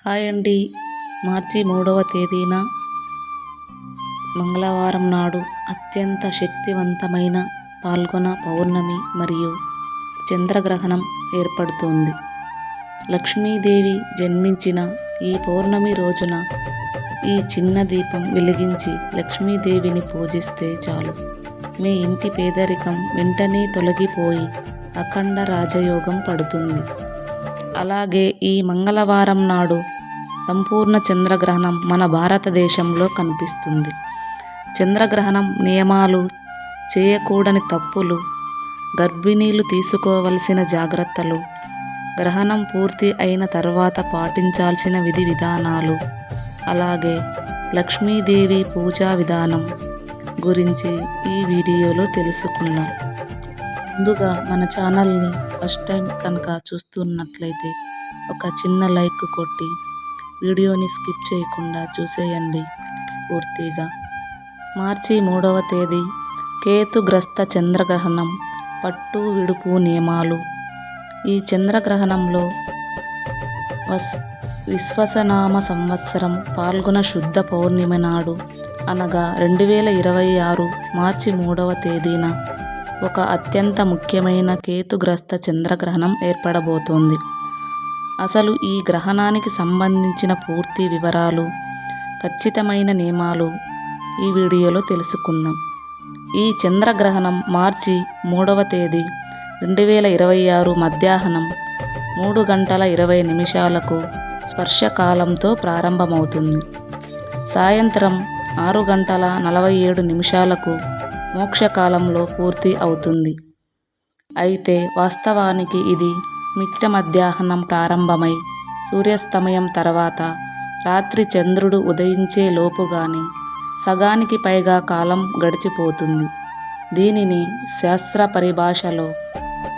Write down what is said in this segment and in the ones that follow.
Hi అండి. మార్చి 3వ తేదీన మంగళవారం నాడు అత్యంత శక్తివంతమైన పాల్గొన పౌర్ణమి మరియు చంద్రగ్రహణం ఏర్పడుతోంది. లక్ష్మీదేవి జన్మించిన ఈ పౌర్ణమి రోజున ఈ చిన్న దీపం వెలిగించి లక్ష్మీదేవిని పూజిస్తే చాలు మీ ఇంటి పేదరికం వెంటనే తొలగిపోయి అఖండ రాజయోగం పడుతుంది. అలాగే ఈ మంగళవారం నాడు సంపూర్ణ చంద్రగ్రహణం మన భారతదేశంలో కనిపిస్తుంది. చంద్రగ్రహణం నియమాలు, చేయకూడని తప్పులు, గర్భిణీలు తీసుకోవలసిన జాగ్రత్తలు, గ్రహణం పూర్తి అయిన తర్వాత పాటించాల్సిన విధి విధానాలు, అలాగే లక్ష్మీదేవి పూజా విధానం గురించి ఈ వీడియోలో తెలుసుకుందాం. ముందుగా మన ఛానల్ని ఫస్ట్ టైం కనుక చూస్తున్నట్లయితే ఒక చిన్న లైక్ కొట్టి వీడియోని స్కిప్ చేయకుండా చూసేయండి పూర్తిగా. మార్చి 3వ తేదీ కేతుగ్రస్త చంద్రగ్రహణం. పట్టు విడుపు నియమాలు. ఈ చంద్రగ్రహణంలో విశ్వసనామ సంవత్సరం పాల్గొన శుద్ధ పౌర్ణమి నాడు అనగా 2026 మార్చి 3వ తేదీన ఒక అత్యంత ముఖ్యమైన కేతుగ్రస్త చంద్రగ్రహణం ఏర్పడబోతోంది. అసలు ఈ గ్రహణానికి సంబంధించిన పూర్తి వివరాలు, ఖచ్చితమైన నియమాలు ఈ వీడియోలో తెలుసుకుందాం. ఈ చంద్రగ్రహణం మార్చి 3వ తేదీ 2026 మధ్యాహ్నం 3:20 స్పర్శకాలంతో ప్రారంభమవుతుంది. సాయంత్రం 6:47 మోక్షకాలంలో పూర్తి అవుతుంది. అయితే వాస్తవానికి ఇది మిట్ట మధ్యాహ్నం ప్రారంభమై సూర్యాస్తమయం తర్వాత రాత్రి చంద్రుడు ఉదయించే లోపుగానే సగానికి పైగా కాలం గడిచిపోతుంది. దీనిని శాస్త్ర పరిభాషలో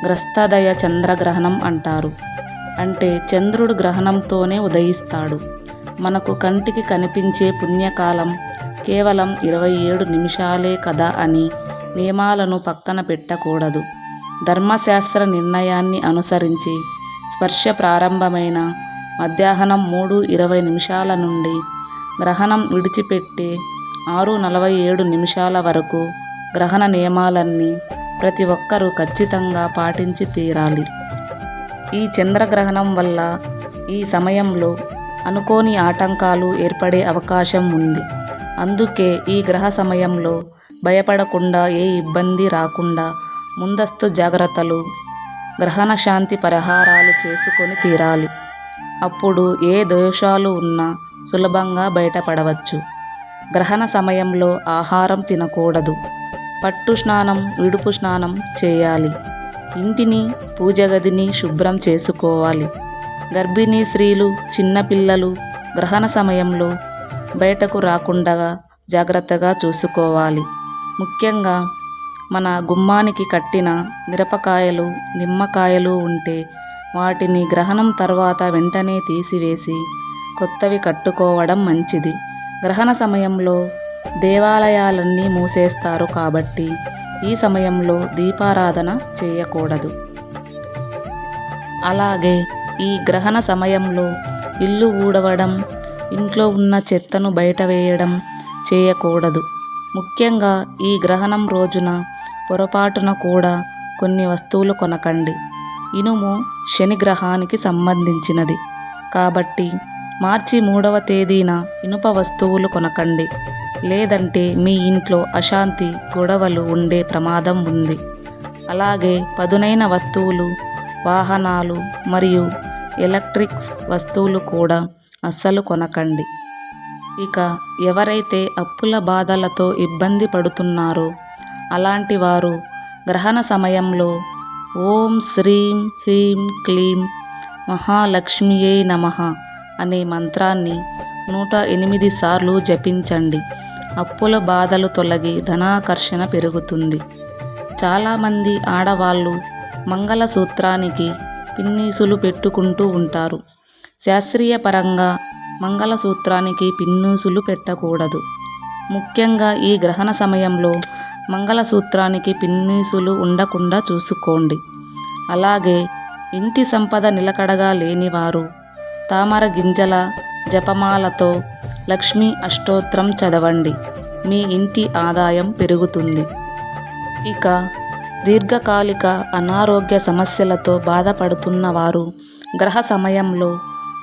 గ్రస్తదయ చంద్రగ్రహణం అంటారు. అంటే చంద్రుడు గ్రహణంతోనే ఉదయిస్తాడు. మనకు కంటికి కనిపించే పుణ్యకాలం కేవలం 27 నిమిషాలే కదా అని నియమాలను పక్కన పెట్టకూడదు. ధర్మశాస్త్ర నిర్ణయాన్ని అనుసరించి స్పర్శ ప్రారంభమైన మధ్యాహ్నం 3:20 నుండి గ్రహణం విడిచిపెట్టే 6:47 వరకు గ్రహణ నియమాలన్నీ ప్రతి ఒక్కరూ ఖచ్చితంగా పాటించి తీరాలి. ఈ చంద్రగ్రహణం వల్ల ఈ సమయంలో అనుకోని ఆటంకాలు ఏర్పడే అవకాశం ఉంది. అందుకే ఈ గ్రహ సమయంలో భయపడకుండా, ఏ ఇబ్బంది రాకుండా ముందస్తు జాగ్రత్తలు, గ్రహణ శాంతి పరిహారాలు చేసుకొని తీరాలి. అప్పుడు ఏ దోషాలు ఉన్నా సులభంగా బయటపడవచ్చు. గ్రహణ సమయంలో ఆహారం తినకూడదు. పట్టు స్నానం, విడుపు స్నానం చేయాలి. ఇంటిని, పూజ గదిని శుభ్రం చేసుకోవాలి. గర్భిణీ స్త్రీలు, చిన్నపిల్లలు గ్రహణ సమయంలో బయటకు రాకుండా జాగ్రత్తగా చూసుకోవాలి. ముఖ్యంగా మన గుమ్మానికి కట్టిన మిరపకాయలు, నిమ్మకాయలు ఉంటే వాటిని గ్రహణం తర్వాత వెంటనే తీసివేసి కొత్తవి కట్టుకోవడం మంచిది. గ్రహణ సమయంలో దేవాలయాలన్నీ మూసేస్తారు కాబట్టి ఈ సమయంలో దీపారాధన చేయకూడదు. అలాగే ఈ గ్రహణ సమయంలో ఇల్లు ఊడవడం, ఇంట్లో ఉన్న చెత్తను బయట వేయడం చేయకూడదు. ముఖ్యంగా ఈ గ్రహణం రోజున పొరపాటున కూడా కొన్ని వస్తువులు కొనకండి. ఇనుము శని గ్రహానికి సంబంధించినది కాబట్టి మార్చి 3వ తేదీన ఇనుప వస్తువులు కొనకండి. లేదంటే మీ ఇంట్లో అశాంతి, గొడవలు ఉండే ప్రమాదం ఉంది. అలాగే పదునైన వస్తువులు, వాహనాలు మరియు ఎలక్ట్రిక్స్ వస్తువులు కూడా అస్సలు కొనకండి. ఇక ఎవరైతే అప్పుల బాధలతో ఇబ్బంది పడుతున్నారో అలాంటి వారు గ్రహణ సమయంలో ఓం శ్రీం హ్రీం క్లీం మహాలక్ష్మియే నమః అనే మంత్రాన్ని 108 సార్లు జపించండి. అప్పుల బాధలు తొలగి ధనాకర్షణ పెరుగుతుంది. చాలామంది ఆడవాళ్ళు మంగళసూత్రానికి పిన్నీసులు పెట్టుకుంటూ ఉంటారు. శాస్త్రీయ పరంగా మంగళసూత్రానికి పిన్నీసులు పెట్టకూడదు. ముఖ్యంగా ఈ గ్రహణ సమయంలో మంగళసూత్రానికి పిన్నీసులు ఉండకుండా చూసుకోండి. అలాగే ఇంటి సంపద నిలకడగా లేనివారు తామర గింజల జపమాలతో లక్ష్మీ అష్టోత్తరం చదవండి. మీ ఇంటి ఆదాయం పెరుగుతుంది. ఇక దీర్ఘకాలిక అనారోగ్య సమస్యలతో బాధపడుతున్న వారు గ్రహ సమయంలో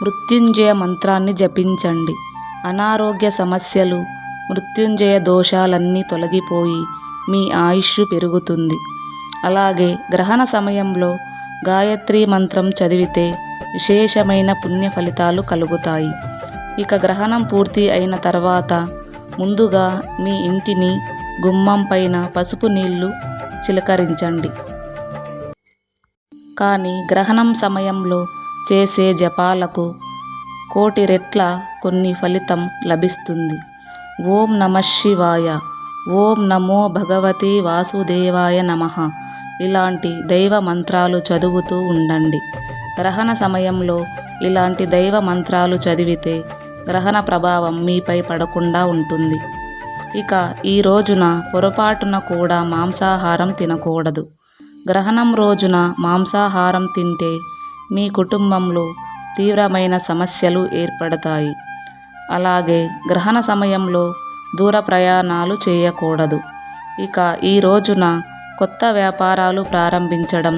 మృత్యుంజయ మంత్రాన్ని జపించండి. అనారోగ్య సమస్యలు, మృత్యుంజయ దోషాలన్నీ తొలగిపోయి మీ ఆయుష్ పెరుగుతుంది. అలాగే గ్రహణ సమయంలో గాయత్రి మంత్రం చదివితే విశేషమైన పుణ్య ఫలితాలు కలుగుతాయి. ఇక గ్రహణం పూర్తి అయిన తర్వాత ముందుగా మీ ఇంటిని గుమ్మం పైన పసుపు నీళ్లు చిలకరించండి. కానీ గ్రహణం సమయంలో చేసే జపాలకు కోటి రెట్ల కొన్ని ఫలితం లభిస్తుంది. ఓం నమః శివాయ, ఓం నమో భగవతే వాసుదేవాయ నమః ఇలాంటి దైవ మంత్రాలు చదువుతూ ఉండండి. గ్రహణ సమయంలో ఇలాంటి దైవ మంత్రాలు చదివితే గ్రహణ ప్రభావం మీపై పడకుండా ఉంటుంది. ఇక ఈ రోజున పొరపాటున కూడా మాంసాహారం తినకూడదు. గ్రహణం రోజున మాంసాహారం తింటే మీ కుటుంబంలో తీవ్రమైన సమస్యలు ఏర్పడతాయి. అలాగే గ్రహణ సమయంలో దూర ప్రయాణాలు చేయకూడదు. ఇక ఈ రోజున కొత్త వ్యాపారాలు ప్రారంభించడం,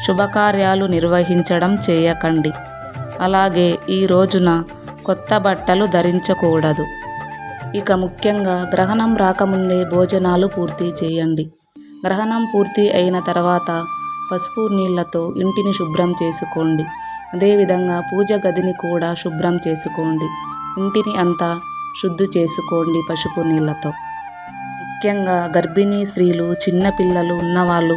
శుభకార్యాలు నిర్వహించడం చేయకండి. అలాగే ఈ రోజున కొత్త బట్టలు ధరించకూడదు. ఇక ముఖ్యంగా గ్రహణం రాకముందే భోజనాలు పూర్తి చేయండి. గ్రహణం పూర్తి అయిన తర్వాత పసుపు నీళ్లతో ఇంటిని శుభ్రం చేసుకోండి. అదేవిధంగా పూజ గదిని కూడా శుభ్రం చేసుకోండి. ఇంటిని అంతా శుద్ధి చేసుకోండి పసుపు నీళ్లతో. ముఖ్యంగా గర్భిణీ స్త్రీలు, చిన్నపిల్లలు ఉన్నవాళ్ళు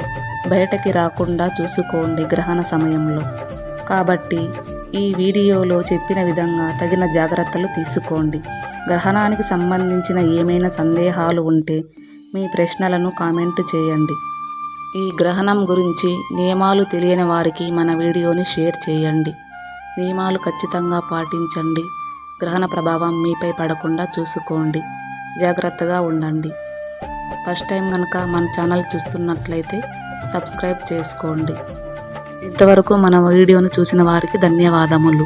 బయటకి రాకుండా చూసుకోండి గ్రహణ సమయంలో. కాబట్టి ఈ వీడియోలో చెప్పిన విధంగా తగిన జాగ్రత్తలు తీసుకోండి. గ్రహణానికి సంబంధించిన ఏమైనా సందేహాలు ఉంటే మీ ప్రశ్నలను కామెంట్ చేయండి. ఈ గ్రహణం గురించి నియమాలు తెలియని వారికి మన వీడియోని షేర్ చేయండి. నియమాలు ఖచ్చితంగా పాటించండి. గ్రహణ ప్రభావం మీపై పడకుండా చూసుకోండి. జాగ్రత్తగా ఉండండి. ఫస్ట్ టైం కనుక మన ఛానల్ చూస్తున్నట్లయితే సబ్స్క్రైబ్ చేసుకోండి. ఇంతవరకు మన వీడియోను చూసిన వారికి ధన్యవాదములు.